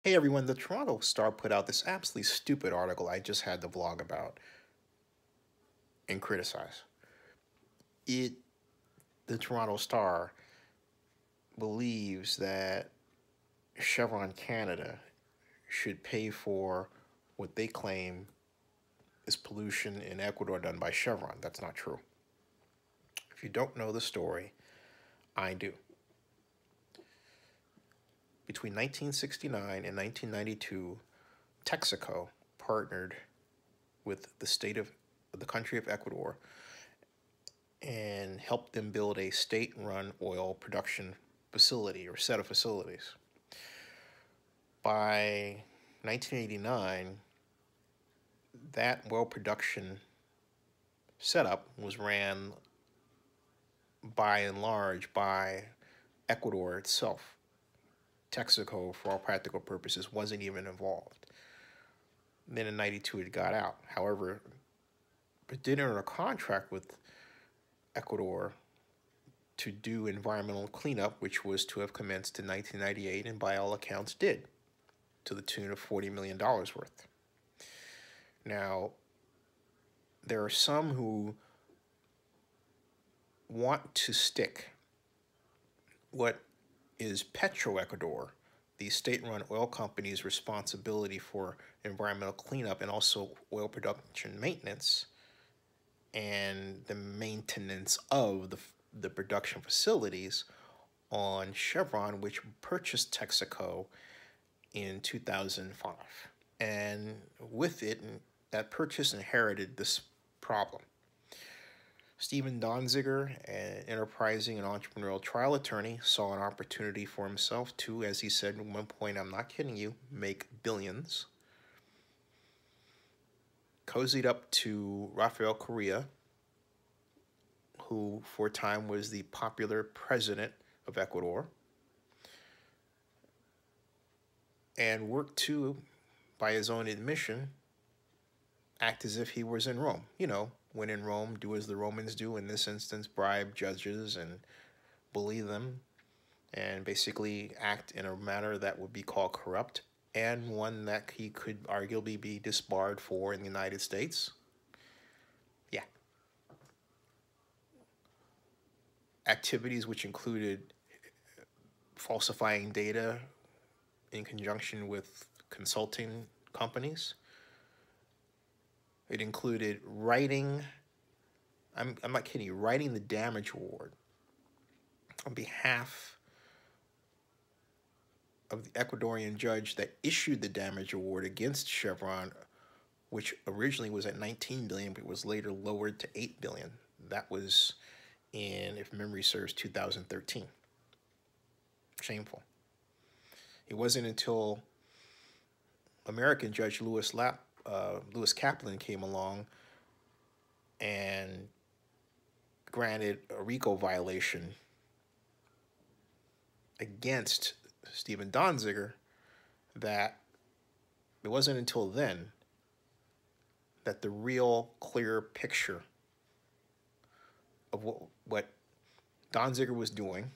Hey everyone, the Toronto Star put out this absolutely stupid article I just had to vlog about and criticize. It, the Toronto Star, believes that Chevron Canada should pay for what they claim is pollution in Ecuador done by Chevron. That's not true. If you don't know the story, I do. Between 1969 and 1992, Texaco partnered with the country of Ecuador and helped them build a state-run oil production facility or set of facilities. By 1989, that oil production setup was ran by and large by Ecuador itself. Texaco, for all practical purposes, wasn't even involved. Then in 92, it got out. However, it did enter a contract with Ecuador to do environmental cleanup, which was to have commenced in 1998, and by all accounts did, to the tune of $40 million worth. Now, there are some who want to stick what is Petroecuador, the state-run oil company's responsibility for environmental cleanup and also oil production maintenance and the maintenance of the production facilities on Chevron, which purchased Texaco in 2005. And with it, that purchase inherited this problem. Stephen Donziger, an enterprising and entrepreneurial trial attorney, saw an opportunity for himself to, as he said at one point, I'm not kidding you, make billions. Cozied up to Rafael Correa, who for a time was the popular president of Ecuador, and worked to, by his own admission, act as if he was in Rome. You know, when in Rome, do as the Romans do, in this instance, bribe judges and bully them, and basically act in a manner that would be called corrupt, and one that he could arguably be disbarred for in the United States. Yeah. Activities which included falsifying data in conjunction with consulting companies. It included writing, I'm not kidding you, writing the damage award on behalf of the Ecuadorian judge that issued the damage award against Chevron, which originally was at $19 billion, but was later lowered to $8 billion. That was in, if memory serves, 2013. Shameful. It wasn't until American Judge Lewis Kaplan came along and granted a RICO violation against Stephen Donziger that it wasn't until then that the real clear picture of what Donziger was doing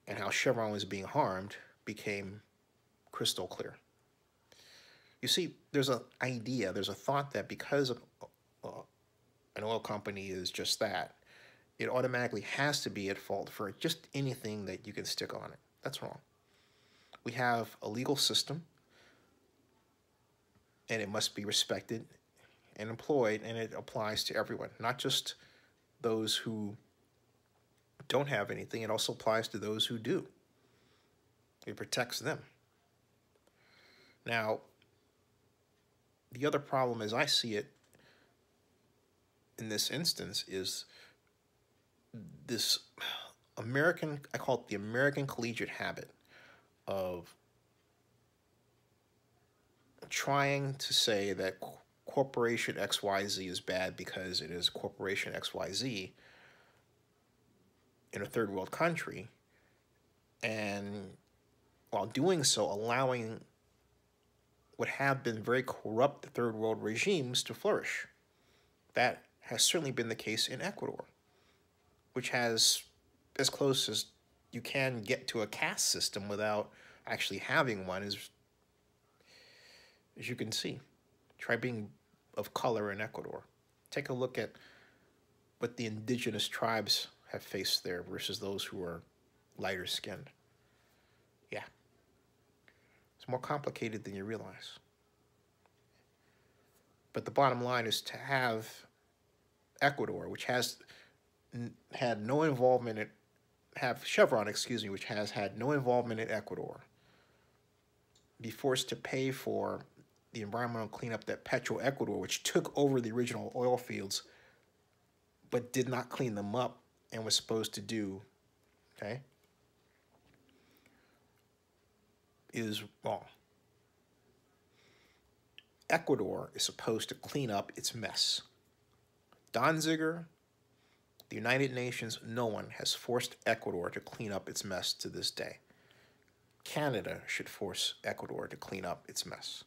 and how Chevron was being harmed became crystal clear. You see, there's an idea, there's a thought that because an oil company is just that, it automatically has to be at fault for just anything that you can stick on it. That's wrong. We have a legal system, and it must be respected and employed, and it applies to everyone, not just those who don't have anything. It also applies to those who do. It protects them. Now, the other problem, as I see it in this instance, is this American, I call it the American collegiate habit of trying to say that corporation XYZ is bad because it is corporation XYZ in a third world country, and while doing so, allowing what have been very corrupt third world regimes to flourish. That has certainly been the case in Ecuador, which has as close as you can get to a caste system without actually having one is, as you can see, try being of color in Ecuador. Take a look at what the indigenous tribes have faced there versus those who are lighter skinned. Yeah, it's more complicated than you realize. But the bottom line is to have Ecuador, which has had no involvement in, have Chevron, excuse me, which has had no involvement in Ecuador, be forced to pay for the environmental cleanup that Ecuador, which took over the original oil fields, but did not clean them up and was supposed to do, okay, is wrong. Ecuador is supposed to clean up its mess. Danziger, the United Nations, no one has forced Ecuador to clean up its mess to this day. Canada should force Ecuador to clean up its mess.